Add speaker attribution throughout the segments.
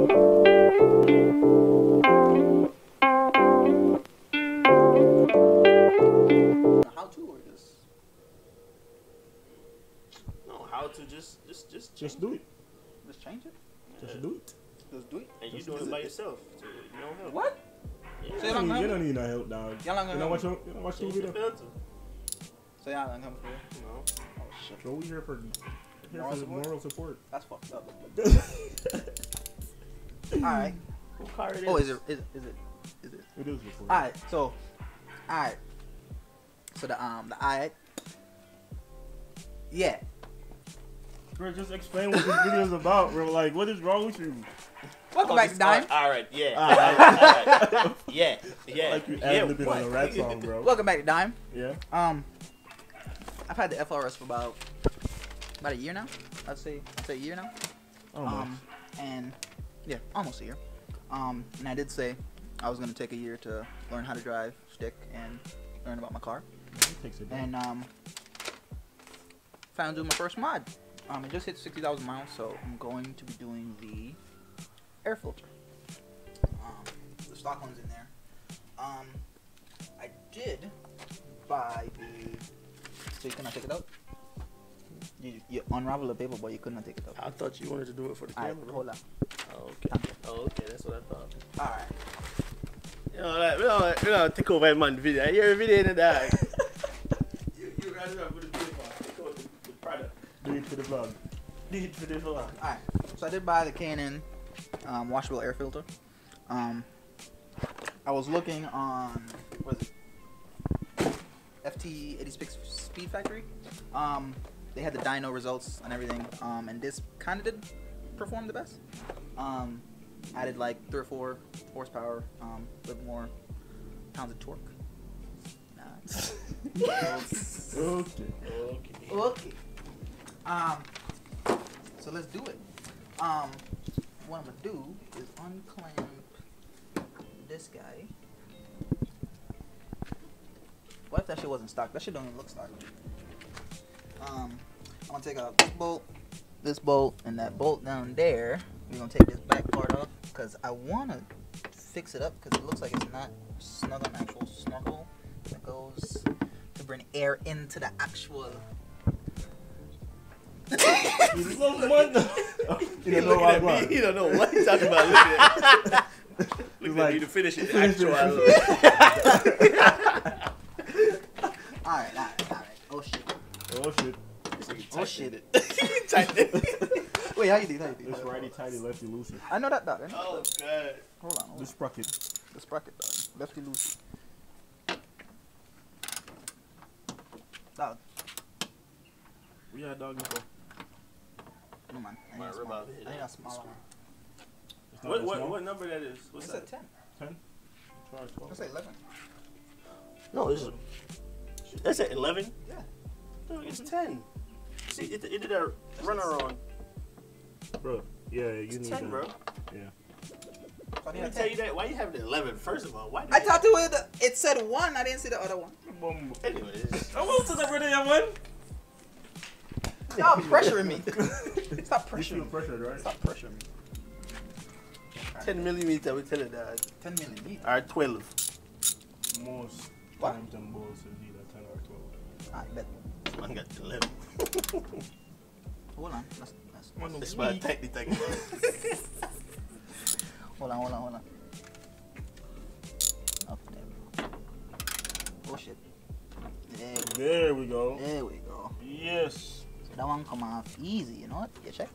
Speaker 1: How to or just?
Speaker 2: No, how to just
Speaker 1: do it. Just change it. Just do it.
Speaker 2: Just do it. And you doing it by yourself. So you don't help.
Speaker 1: What?
Speaker 3: Yeah. So you don't need no help, dog.
Speaker 1: Y'all not gonna
Speaker 3: watch the video.
Speaker 1: So y'all not come for real?
Speaker 2: No.
Speaker 1: Oh shit.
Speaker 3: Bro, we here for moral support.
Speaker 1: That's fucked up. Alright.
Speaker 2: What car it is?
Speaker 1: Oh, is it?
Speaker 3: It is recorded.
Speaker 1: Alright, so the alright. Yeah.
Speaker 3: Bro, just explain what this video is about, bro. Like, what is wrong with you?
Speaker 1: Welcome back to Dime.
Speaker 2: Alright, yeah. Alright. Yeah.
Speaker 3: Like you ad-libbing on a rap song, bro.
Speaker 1: Welcome back to Dime.
Speaker 3: Yeah.
Speaker 1: I've had the FR-S for about a year now. I'd say a year now. And yeah, almost a year. And I did say I was gonna take a year to learn how to drive, stick, and learn about my car.
Speaker 3: It takes a day.
Speaker 1: And found doing my first mod. It just hit 60,000 miles, so I'm going to be doing the air filter. The stock one's in there. I did buy the. So you cannot take it out. You unravel the paper, but you could not take it out.
Speaker 2: I thought you wanted to do it for the camera.
Speaker 1: Right, hold on.
Speaker 2: Oh, okay. Oh, okay. That's what I thought.
Speaker 1: All right.
Speaker 2: You know, like, we don't take over man video. You're a video in the dog. You guys are put the paper. Take over the product.
Speaker 3: Do it for the vlog.
Speaker 2: Do it for the vlog.
Speaker 1: All right. So I did buy the Canon washable air filter. I was looking on what is it? FT86 Speed Factory. They had the dyno results and everything, and this kind of did perform the best. Added like 3 or 4 horsepower, a little more pounds of torque. Okay. So let's do it. What I'm gonna do is unclamp this guy. What if that shit wasn't stock? That shit don't even look stock. I'm gonna take out this bolt, and that bolt down there. We're gonna take this back part off because I wanna fix it up because it looks like it's not snug on the actual snorkel that goes to bring air into the actual.
Speaker 3: You don't
Speaker 2: know what he's talking about. Look at Look at you to finish it.
Speaker 1: Alright. Oh shit. Wait, how you do?
Speaker 3: It's righty tighty, lefty loosey.
Speaker 1: I know that, dog.
Speaker 2: Oh god.
Speaker 1: Hold on.
Speaker 3: The sprocket,
Speaker 1: dog. Lefty loosey. Dog.
Speaker 3: Yeah, dog.
Speaker 1: No man. I need a smaller one.
Speaker 2: What number that is? What's that?
Speaker 1: 10.
Speaker 3: 10? Try 12.
Speaker 1: Let's say 11.
Speaker 2: No, this is. That's at 11?
Speaker 1: Yeah.
Speaker 2: No, it's 10. See, it did a runner on.
Speaker 3: Bro, yeah, you need
Speaker 2: 10, bro.
Speaker 3: Yeah.
Speaker 2: I didn't tell you that. Why you have the 11? First of all, why?
Speaker 1: I thought it said 1. I didn't see the other one.
Speaker 2: Anyways.
Speaker 3: I want to the radio one.
Speaker 1: Stop pressuring me. Stop pressuring me.
Speaker 3: You feel pressured, right?
Speaker 1: Stop pressuring me.
Speaker 2: 10 millimeter, we tell it that.
Speaker 1: 10 millimeter.
Speaker 2: Alright, 12.
Speaker 3: Most
Speaker 1: what?
Speaker 3: times them balls is either 10 or 12.
Speaker 1: I bet.
Speaker 2: One got 11.
Speaker 1: Hold on.
Speaker 2: That's why I take the
Speaker 1: Hold on. Oh, there we go. Oh shit.
Speaker 3: There we go.
Speaker 1: There we go.
Speaker 3: Yes.
Speaker 1: So that one come off easy, you know what? You check.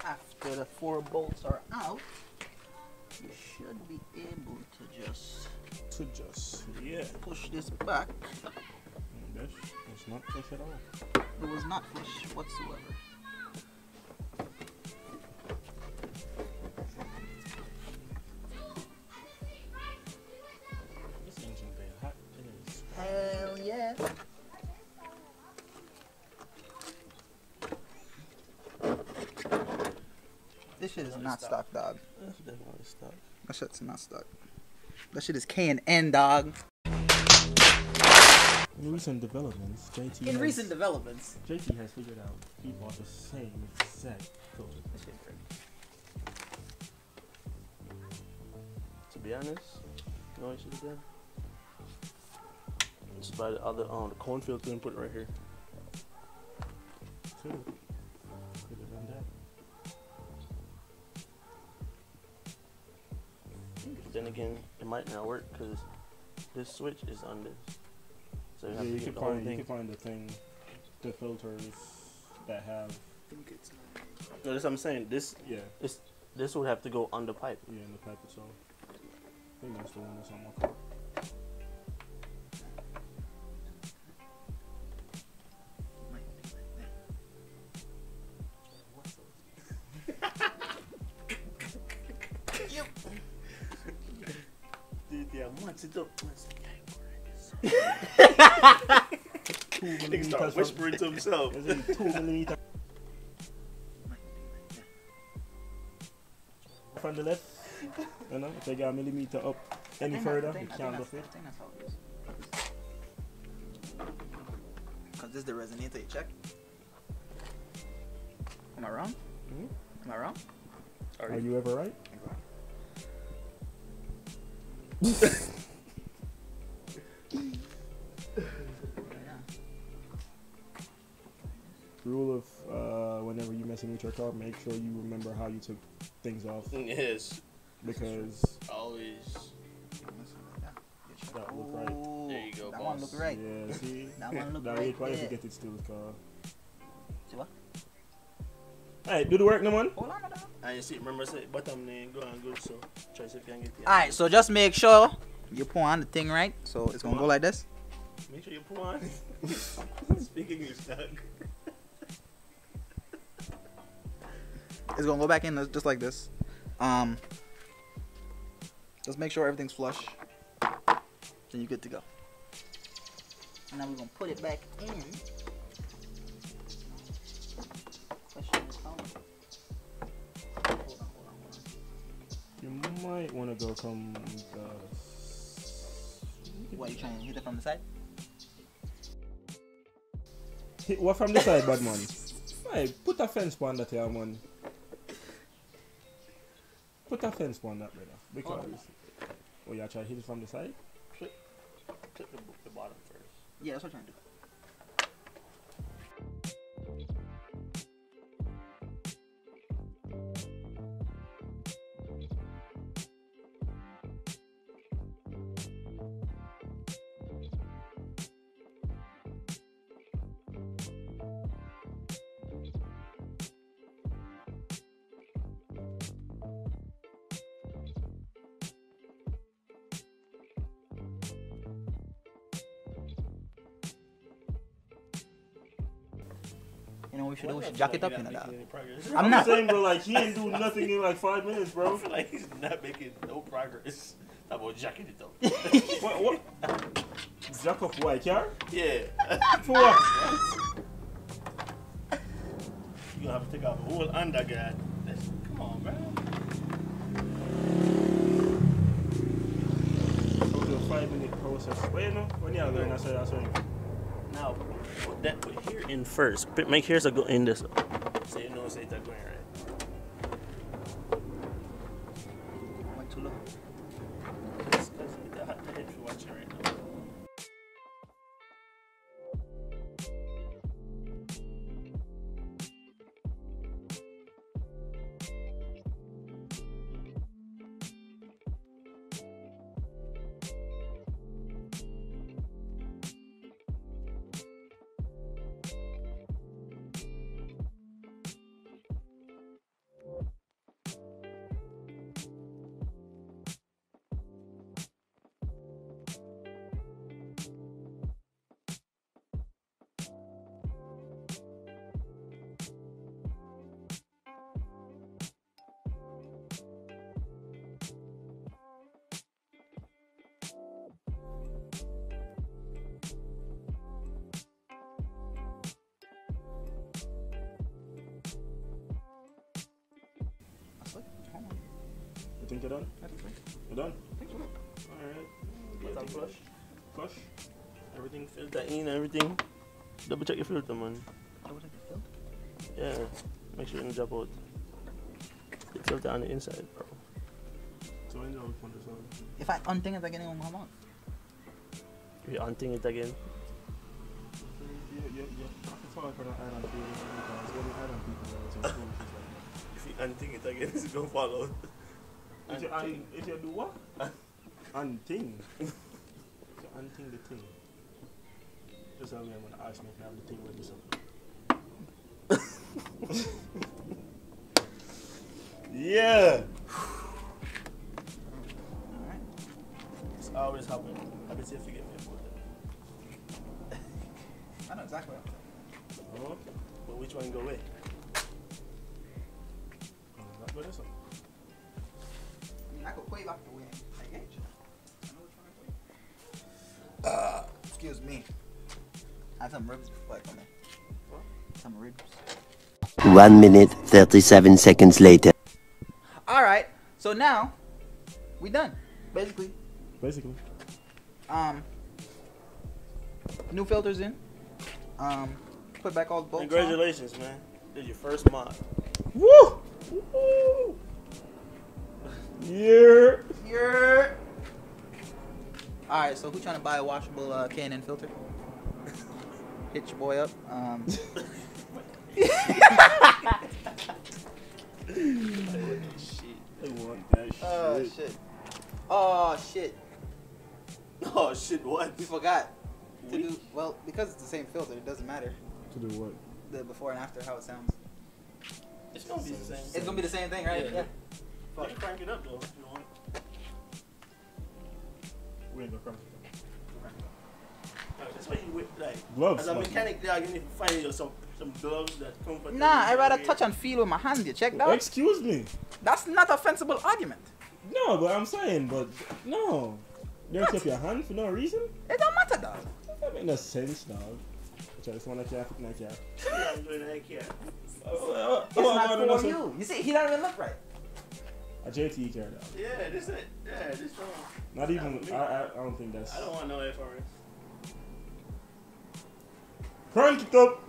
Speaker 1: After the 4 bolts are out, you should be able to just
Speaker 3: yeah,
Speaker 1: push this back.
Speaker 3: It's not fresh at all.
Speaker 1: It was not fresh whatsoever.
Speaker 3: This engine very hot. It is.
Speaker 1: Hell yeah. This shit is not stock, dog.
Speaker 2: That's definitely stuck.
Speaker 1: That shit's not stock. That shit is K&N, dog.
Speaker 3: In recent developments, JT has figured out he bought the same exact code.
Speaker 1: This shit crazy.
Speaker 2: To be honest, you know what I should have done? Just buy the other the cone filter and put it right here.
Speaker 3: Too. Could have done that.
Speaker 2: Then again, it might not work because this switch is on this. So you have
Speaker 3: Yeah,
Speaker 2: to
Speaker 3: you
Speaker 2: get
Speaker 3: can
Speaker 2: the whole
Speaker 3: find
Speaker 2: thing.
Speaker 3: the filters that have.
Speaker 2: No, that's what I'm saying. This would have to go on the pipe.
Speaker 3: Yeah, in the pipe itself. I think that's the one that's on my car.
Speaker 2: Nigga start whispering to himself.
Speaker 3: 2 millimeters from the left. You know, if they got a millimeter up any further, you can't go fit.
Speaker 1: I think that's how it is. Because this is the resonator, you check. Am I wrong?
Speaker 2: Mm-hmm.
Speaker 1: Am I wrong?
Speaker 3: Are you ever right? Rule of whenever you're messing with your car, make sure you remember how you took things off.
Speaker 2: Yes.
Speaker 3: Because
Speaker 2: Always.
Speaker 3: that look right.
Speaker 2: There you go,
Speaker 1: That
Speaker 2: boss.
Speaker 1: one look right.
Speaker 3: Yeah, see?
Speaker 1: That one look
Speaker 3: That
Speaker 1: right.
Speaker 3: ain't quite
Speaker 1: Yeah.
Speaker 3: if you get it still car.
Speaker 1: See what?
Speaker 3: Hey, do the work, no man.
Speaker 1: Hold on, hold on.
Speaker 2: And you see, remember, say bottom name go on good, so try to see if you can get the
Speaker 1: Alright, so just make sure you put on the thing right. So it's gonna go like this.
Speaker 2: Make sure you put on. Speak English, dog.
Speaker 1: It's gonna go back in just like this. Just make sure everything's flush. Then you're good to go. And now we're gonna put it back in. Question is how? Hold on.
Speaker 3: You might want to go from
Speaker 1: What, you trying to hit it from the side?
Speaker 3: hit what from the side, bad man? Hey, put a fence on that here, man. Put a fence on that, brother. Because you try to hit it from the side?
Speaker 2: Click the bottom first.
Speaker 1: Yeah, that's what I'm trying to do. You know what we should do? We should jack it up, you know that. I'm not.
Speaker 3: saying, bro, like, he ain't do nothing in like 5 minutes,
Speaker 2: I
Speaker 3: bro.
Speaker 2: feel like he's not making no progress. How about jacking it though?
Speaker 3: What? Jack up white car?
Speaker 2: Yeah.
Speaker 3: For what?
Speaker 2: You gonna have to take off the whole underguard. Come on, man.
Speaker 3: So do a 5-minute process. Well, you know, when you're learning, that's what
Speaker 2: Now, put here in first. Make here's a go in this. So you know it's going right.
Speaker 1: Went too low.
Speaker 2: That's the head for watching right now.
Speaker 3: think you're done?
Speaker 1: I think so.
Speaker 3: You're done?
Speaker 1: I think so.
Speaker 3: Alright.
Speaker 2: What's on flush?
Speaker 3: Flush?
Speaker 2: Everything filter in, everything. Double check your filter, man.
Speaker 1: Double check the filter.
Speaker 2: Yeah. Make sure you don't drop out. The filter on the inside, bro.
Speaker 3: So I know which one is on.
Speaker 1: If I unthing it, I get it on my mouth.
Speaker 2: If you unthing it again.
Speaker 3: Yeah. That's why I cannot add on people. Because when you add on people, it's like
Speaker 2: If you unthing it again, it's gonna fall out.
Speaker 3: if you do what? Unthing. So unthing the thing. Just tell me I'm gonna ask me if I have the thing ready something. Yeah.
Speaker 1: Alright.
Speaker 2: It's always happening. I bet you forget me about that.
Speaker 1: I know exactly what I'm saying.
Speaker 3: Oh.
Speaker 2: But which one go away?
Speaker 3: Not good, is it?
Speaker 1: I mean, I could play back the way I get you. I know which one I play. Excuse me. I have some ribs before I come in.
Speaker 2: What?
Speaker 1: Some ribs.
Speaker 4: 1 minute, 37 seconds later.
Speaker 1: Alright, so now we done. Basically. New filters in. Put back all the bolts.
Speaker 2: Congratulations, man. Did your first mod.
Speaker 3: Woo! Woo! Yeah.
Speaker 1: Yeah. Alright, so who trying to buy a washable K&N filter? Hit your boy up.
Speaker 2: Shit.
Speaker 3: I want that shit.
Speaker 1: Oh shit. Oh shit.
Speaker 2: Oh shit, what?
Speaker 1: We forgot to do well because it's the same filter. It doesn't matter
Speaker 3: To do what?
Speaker 1: the before and after how it sounds.
Speaker 2: It's gonna be the same.
Speaker 1: It's gonna be the same thing, right?
Speaker 2: Yeah. You can crank it up though if you want.
Speaker 3: We ain't gonna crank it.
Speaker 2: That's why you whip like
Speaker 3: Gloves.
Speaker 2: as a mechanic there, you need to find you some gloves that comfort.
Speaker 1: Nah, I rather touch and feel with my hand. You check that?
Speaker 3: Excuse me.
Speaker 1: That's not a defensible argument.
Speaker 3: No, but I'm saying, no. You take your hand for no reason?
Speaker 1: It don't matter, dog.
Speaker 3: That make no sense, dog. I just want to care, not care.
Speaker 2: Yeah, I'm doing that here.
Speaker 1: It's not for you. You see, he don't even look right.
Speaker 3: A JT care, dog.
Speaker 2: Yeah, this one.
Speaker 3: Not even, I don't think that's...
Speaker 2: I don't want no FR-S.
Speaker 3: Crank it up!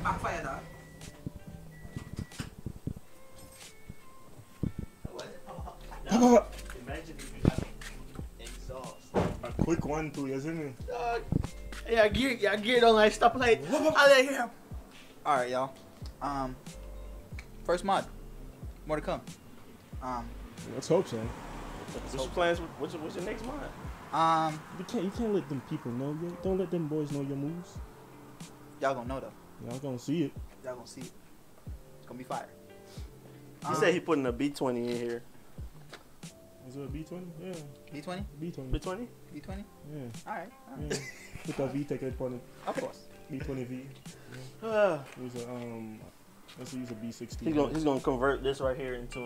Speaker 1: Backfire, dog.
Speaker 2: Imagine if you had exhaust.
Speaker 3: A quick one too, you see me?
Speaker 2: Yeah, gear don't like stop like. I like him.
Speaker 1: All right, y'all. First mod. More to come.
Speaker 3: Let's hope so.
Speaker 2: What's your plans? What's your next mod?
Speaker 3: You can't let them people know you. Don't let them boys know your moves.
Speaker 1: Y'all gonna know though.
Speaker 3: Y'all gonna see it.
Speaker 1: Y'all gonna see it. It's gonna be fire.
Speaker 2: He said he putting a B20 in here.
Speaker 3: Is it a B20? Yeah.
Speaker 1: B20?
Speaker 3: B20.
Speaker 2: B20?
Speaker 1: B20?
Speaker 3: Yeah.
Speaker 1: All right.
Speaker 3: Yeah. Put a VTEC on it.
Speaker 1: Of course.
Speaker 3: B20V.
Speaker 2: Uh,
Speaker 3: Use a let's use a B16.
Speaker 2: he's gonna convert this right here into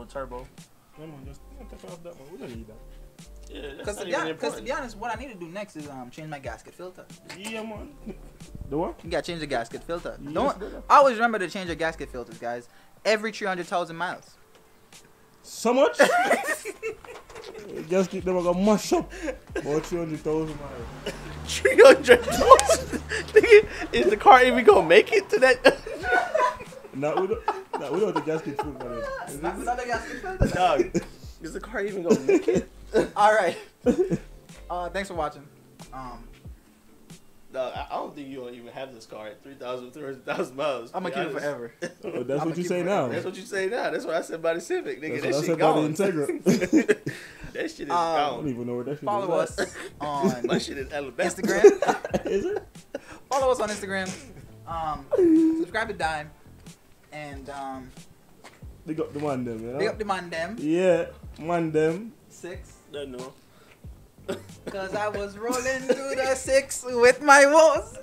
Speaker 2: a turbo.
Speaker 3: No, man, just take off that one. We don't need that.
Speaker 2: Yeah,
Speaker 1: Because to be honest, what I need to do next is change my gasket filter.
Speaker 3: Yeah, man. The what?
Speaker 1: You gotta change the gasket filter.
Speaker 3: Yes,
Speaker 1: Don't
Speaker 3: brother.
Speaker 1: always remember to change your gasket filters, guys. Every 300,000 miles.
Speaker 3: So much? Just keep them gonna mash up. About 300,000 miles.
Speaker 2: 300,000. Is the car even gonna make it to that?
Speaker 3: Not without the gasket filter.
Speaker 1: Not the gasket filter.
Speaker 2: Dog, is the car even gonna make it?
Speaker 1: All right. Thanks for watching.
Speaker 2: Dog, I don't think you don't even have this car at 300,000 miles.
Speaker 1: I'm gonna keep it forever.
Speaker 3: Oh, that's what you say now.
Speaker 2: That's what you say now. That's what I said about the Civic, nigga.
Speaker 3: That's what I said about the Integra.
Speaker 2: That This shit is
Speaker 3: I don't
Speaker 2: gone.
Speaker 3: even know what that shit
Speaker 1: Follow
Speaker 3: is.
Speaker 1: us on
Speaker 2: My shit is Alabama.
Speaker 1: Instagram.
Speaker 3: Is it?
Speaker 1: Follow us on Instagram. Subscribe to Dime. And
Speaker 3: Big up the man them, you know?
Speaker 1: big up the man them.
Speaker 3: Yeah, man them.
Speaker 1: 6.
Speaker 2: Don't know.
Speaker 1: Cause I was rolling through the 6 with my woes.